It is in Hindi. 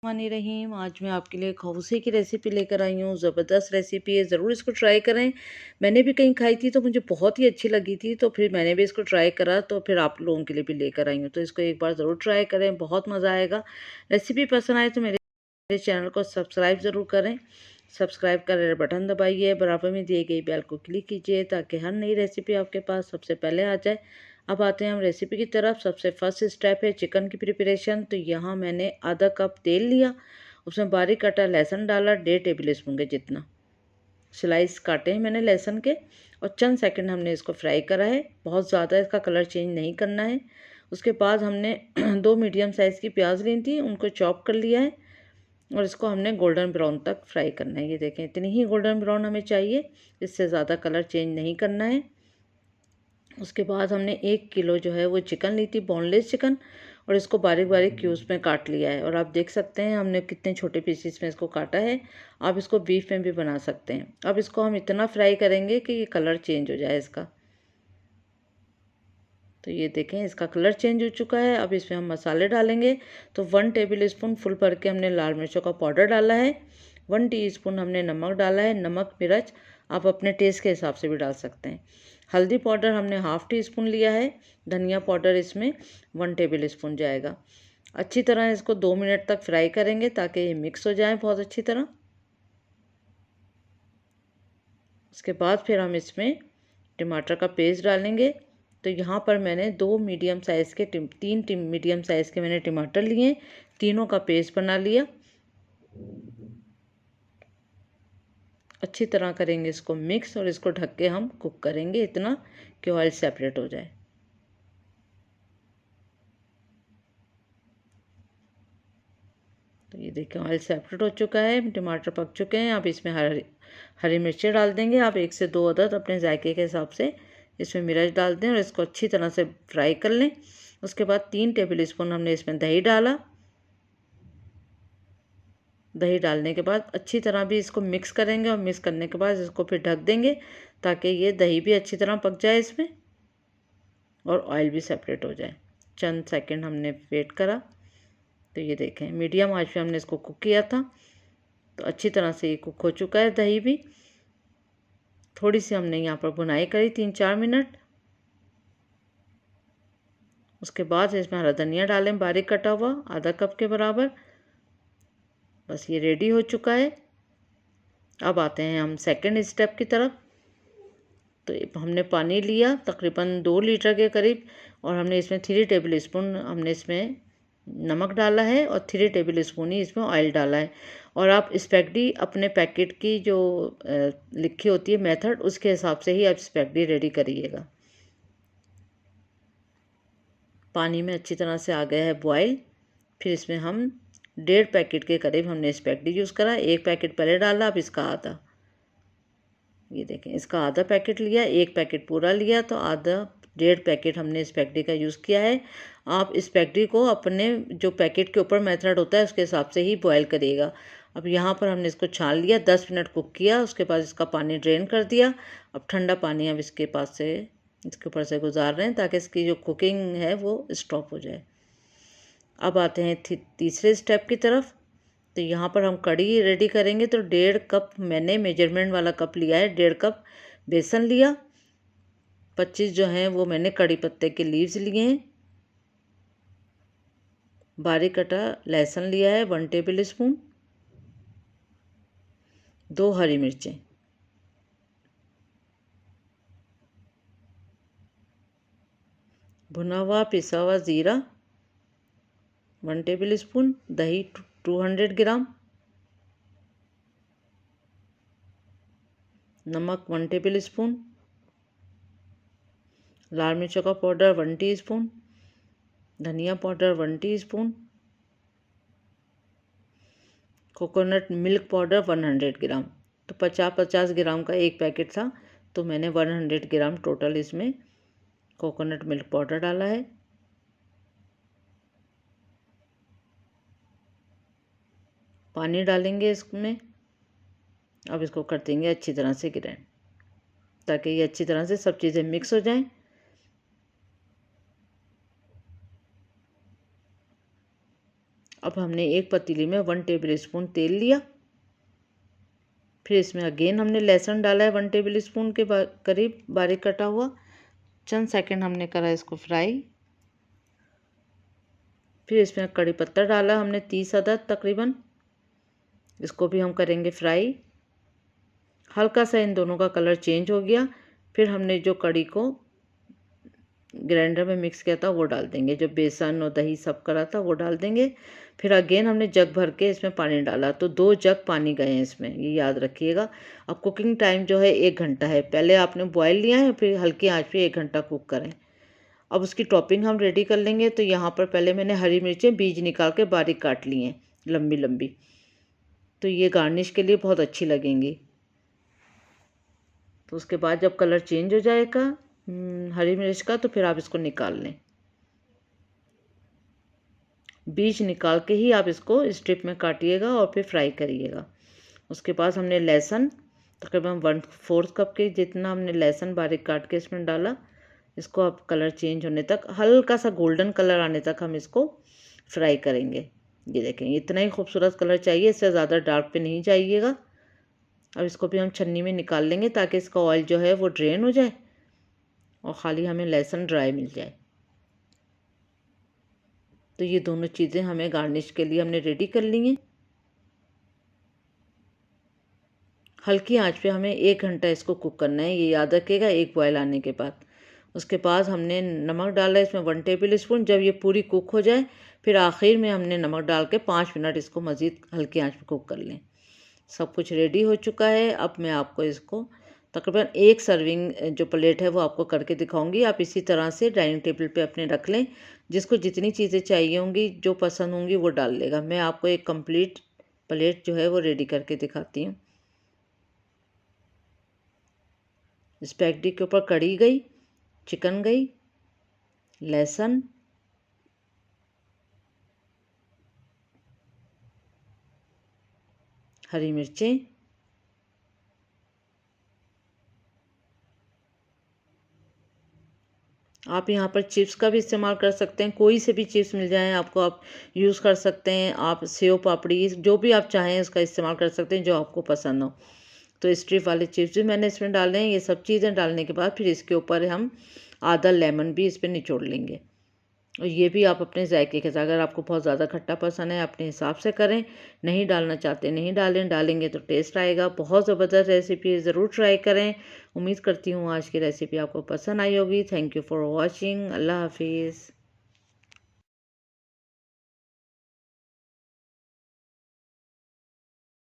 रहीम। आज मैं आपके लिए खौसे की रेसिपी लेकर आई हूँ। ज़बरदस्त रेसिपी है, ज़रूर इसको ट्राई करें। मैंने भी कहीं खाई थी तो मुझे बहुत ही अच्छी लगी थी, तो फिर मैंने भी इसको ट्राई करा, तो फिर आप लोगों के लिए भी लेकर आई हूँ। तो इसको एक बार ज़रूर ट्राई करें, बहुत मज़ा आएगा। रेसिपी पसंद आए तो मेरे चैनल को सब्सक्राइब ज़रूर करें। सब्सक्राइब का रेड बटन दबाइए, बराबर में दिए गई बेल को क्लिक कीजिए ताकि हर नई रेसिपी आपके पास सबसे पहले आ जाए। अब आते हैं हम रेसिपी की तरफ। सबसे फर्स्ट स्टेप है चिकन की प्रिपरेशन। तो यहाँ मैंने आधा कप तेल लिया, उसमें बारीक कटा लहसुन डाला, 1.5 टेबल स्पून के जितना स्लाइस काटे हैं मैंने लहसुन के, और चंद सेकंड हमने इसको फ्राई करा है। बहुत ज़्यादा इसका कलर चेंज नहीं करना है। उसके बाद हमने 2 मीडियम साइज़ की प्याज ली थी, उनको चॉप कर लिया है और इसको हमने गोल्डन ब्राउन तक फ्राई करना है। ये देखें, इतनी ही गोल्डन ब्राउन हमें चाहिए, इससे ज़्यादा कलर चेंज नहीं करना है। उसके बाद हमने 1 किलो जो है वो चिकन ली थी, बोनलेस चिकन, और इसको बारीक बारीक क्यूब्स में काट लिया है। और आप देख सकते हैं हमने कितने छोटे पीसेस में इसको काटा है। आप इसको बीफ में भी बना सकते हैं। अब इसको हम इतना फ्राई करेंगे कि ये कलर चेंज हो जाए इसका। तो ये देखें, इसका कलर चेंज हो चुका है। अब इसमें हम मसाले डालेंगे। तो 1 टेबल स्पून फुल भर के हमने लाल मिर्चों का पाउडर डाला है। 1 टीस्पून हमने नमक डाला है। नमक मिर्च आप अपने टेस्ट के हिसाब से भी डाल सकते हैं। हल्दी पाउडर हमने हाफ़ टी स्पून लिया है। धनिया पाउडर इसमें 1 टेबल स्पून जाएगा। अच्छी तरह इसको 2 मिनट तक फ्राई करेंगे ताकि ये मिक्स हो जाए बहुत अच्छी तरह। उसके बाद फिर हम इसमें टमाटर का पेस्ट डालेंगे। तो यहाँ पर मैंने 2 मीडियम साइज़ के 3 मीडियम साइज़ के मैंने टमाटर लिए, तीनों का पेस्ट बना लिया। अच्छी तरह करेंगे इसको मिक्स, और इसको ढक के हम कुक करेंगे इतना कि ऑयल सेपरेट हो जाए। तो ये देखिए, ऑयल सेपरेट हो चुका है, टमाटर पक चुके हैं। अब इसमें हरी मिर्चें डाल देंगे। आप 1 से 2 अदद अपने जायके के हिसाब से इसमें मिर्च डाल दें और इसको अच्छी तरह से फ्राई कर लें। उसके बाद 3 टेबल स्पून हमने इसमें दही डाला। दही डालने के बाद अच्छी तरह भी इसको मिक्स करेंगे, और मिक्स करने के बाद इसको फिर ढक देंगे ताकि ये दही भी अच्छी तरह पक जाए इसमें और ऑयल भी सेपरेट हो जाए। चंद सेकंड हमने वेट करा। तो ये देखें, मीडियम आंच पे हमने इसको कुक किया था, तो अच्छी तरह से ये कुक हो चुका है दही भी। थोड़ी सी हमने यहाँ पर भुनाई करी 3-4 मिनट। उसके बाद इसमें हरा धनिया डालें, बारीक कटा हुआ, आधा कप के बराबर। बस ये रेडी हो चुका है। अब आते हैं हम सेकंड स्टेप की तरफ। तो हमने पानी लिया तकरीबन 2 लीटर के करीब, और हमने इसमें 3 टेबल स्पून हमने इसमें नमक डाला है और 3 टेबल स्पून ही इसमें ऑयल डाला है। और आप स्पैगेटी अपने पैकेट की जो लिखी होती है मेथड, उसके हिसाब से ही आप स्पैगेटी रेडी करिएगा। पानी में अच्छी तरह से आ गया है बॉयल। फिर इसमें हम 1.5 पैकेट के करीब हमने स्पैगेटी यूज़ करा। 1 पैकेट पहले डाला, अब इसका आधा। ये देखें, इसका आधा पैकेट लिया, 1 पैकेट पूरा लिया, तो आधा 1.5 पैकेट हमने स्पैगेटी का यूज़ किया है। आप स्पैगेटी को अपने जो पैकेट के ऊपर मेथड होता है उसके हिसाब से ही बॉयल करिएगा। अब यहाँ पर हमने इसको छान लिया, 10 मिनट कुक किया, उसके बाद इसका पानी ड्रेन कर दिया। अब ठंडा पानी हम इसके पास से इसके ऊपर से गुजार रहे हैं ताकि इसकी जो कुकिंग है वो स्टॉप हो जाए। अब आते हैं तीसरे स्टेप की तरफ। तो यहाँ पर हम कढ़ी रेडी करेंगे। तो 1.5 कप मैंने मेजरमेंट वाला कप लिया है, 1.5 कप बेसन लिया। 25 जो हैं वो मैंने कड़ी पत्ते के लीव्स लिए हैं। बारीक कटा लहसुन लिया है 1 टेबल स्पून। 2 हरी मिर्चें। भुना हुआ पिसा हुआ ज़ीरा 1 टेबल स्पून। दही 200 ग्राम। नमक 1 टेबल स्पून। लाल मिर्चों का पाउडर 1 टीस्पून। धनिया powder 1 teaspoon. Coconut milk powder 100 ग्राम। तो 50-50 ग्राम का एक पैकेट था, तो मैंने 100 ग्राम टोटल इसमें कोकोनट मिल्क पाउडर डाला है। पानी डालेंगे इसमें। अब इसको कर देंगे अच्छी तरह से ग्राइंड ताकि ये अच्छी तरह से सब चीज़ें मिक्स हो जाएं। अब हमने एक पतीली में 1 टेबल स्पून तेल लिया। फिर इसमें अगेन हमने लहसुन डाला है 1 टेबल स्पून के करीब बारीक कटा हुआ। चंद सेकंड हमने करा इसको फ्राई। फिर इसमें कड़ी पत्ता डाला हमने 30 अदद तकरीबन, इसको भी हम करेंगे फ्राई। हल्का सा इन दोनों का कलर चेंज हो गया, फिर हमने जो कड़ी को ग्राइंडर में मिक्स किया था वो डाल देंगे, जो बेसन और दही सब करा था वो डाल देंगे। फिर अगेन हमने जग भर के इसमें पानी डाला, तो 2 जग पानी गए हैं इसमें, ये याद रखिएगा। अब कुकिंग टाइम जो है 1 घंटा है। पहले आपने बॉयल लिया है, फिर हल्की आंच पे 1 घंटा कुक करें। अब उसकी टॉपिंग हम रेडी कर लेंगे। तो यहाँ पर पहले मैंने हरी मिर्चें बीज निकाल के बारीक काट ली हैं लंबी लंबी, तो ये गार्निश के लिए बहुत अच्छी लगेंगी। तो उसके बाद जब कलर चेंज हो जाएगा हरी मिर्च का, तो फिर आप इसको निकाल लें। बीज निकाल के ही आप इसको स्ट्रिप में काटिएगा और फिर फ्राई करिएगा। उसके बाद हमने लहसुन तकरीबन 1/4 कप के जितना हमने लहसुन बारीक काट के इसमें डाला। इसको आप कलर चेंज होने तक, हल्का सा गोल्डन कलर आने तक हम इसको फ्राई करेंगे। ये देखें, इतना ही खूबसूरत कलर चाहिए, इससे ज़्यादा डार्क पे नहीं जाइएगा। अब इसको भी हम छन्नी में निकाल लेंगे ताकि इसका ऑयल जो है वो ड्रेन हो जाए और ख़ाली हमें लहसुन ड्राई मिल जाए। तो ये दोनों चीज़ें हमें गार्निश के लिए हमने रेडी कर ली हैं। हल्की आंच पे हमें 1 घंटा इसको कुक करना है, ये याद रखिएगा, एक बॉयल आने के बाद। उसके बाद हमने नमक डाला इसमें 1 टेबल स्पून। जब ये पूरी कुक हो जाए फिर आखिर में हमने नमक डाल के 5 मिनट इसको मज़ीद हल्की आंच पे कुक कर लें। सब कुछ रेडी हो चुका है। अब मैं आपको इसको तकरीबन 1 सर्विंग जो प्लेट है वो आपको करके दिखाऊंगी। आप इसी तरह से डाइनिंग टेबल पे अपने रख लें। जिसको जितनी चीज़ें चाहिए होंगी, जो पसंद होंगी वो डाल लेगा। मैं आपको एक कंप्लीट प्लेट जो है वो रेडी करके दिखाती हूँ। स्पैगेटी के ऊपर कड़ी गई, चिकन गई, लहसुन, हरी मिर्चें, आप यहाँ पर चिप्स का भी इस्तेमाल कर सकते हैं, कोई से भी चिप्स मिल जाएं आपको, आप यूज़ कर सकते हैं। आप सेव पापड़ी जो भी आप चाहें उसका इस्तेमाल कर सकते हैं, जो आपको पसंद हो। तो स्ट्रिप वाले चिप्स भी मैंने इसमें डाले हैं। ये सब चीज़ें डालने के बाद फिर इसके ऊपर हम आधा लेमन भी इस पर निचोड़ लेंगे। और ये भी आप अपने जायके के साथ, अगर आपको बहुत ज़्यादा खट्टा पसंद है अपने हिसाब से करें, नहीं डालना चाहते नहीं डालें, डालेंगे तो टेस्ट आएगा। बहुत ज़बरदस्त रेसिपी है, ज़रूर ट्राई करें। उम्मीद करती हूँ आज की रेसिपी आपको पसंद आई होगी। Thank you for watching. अल्लाह हाफिज़।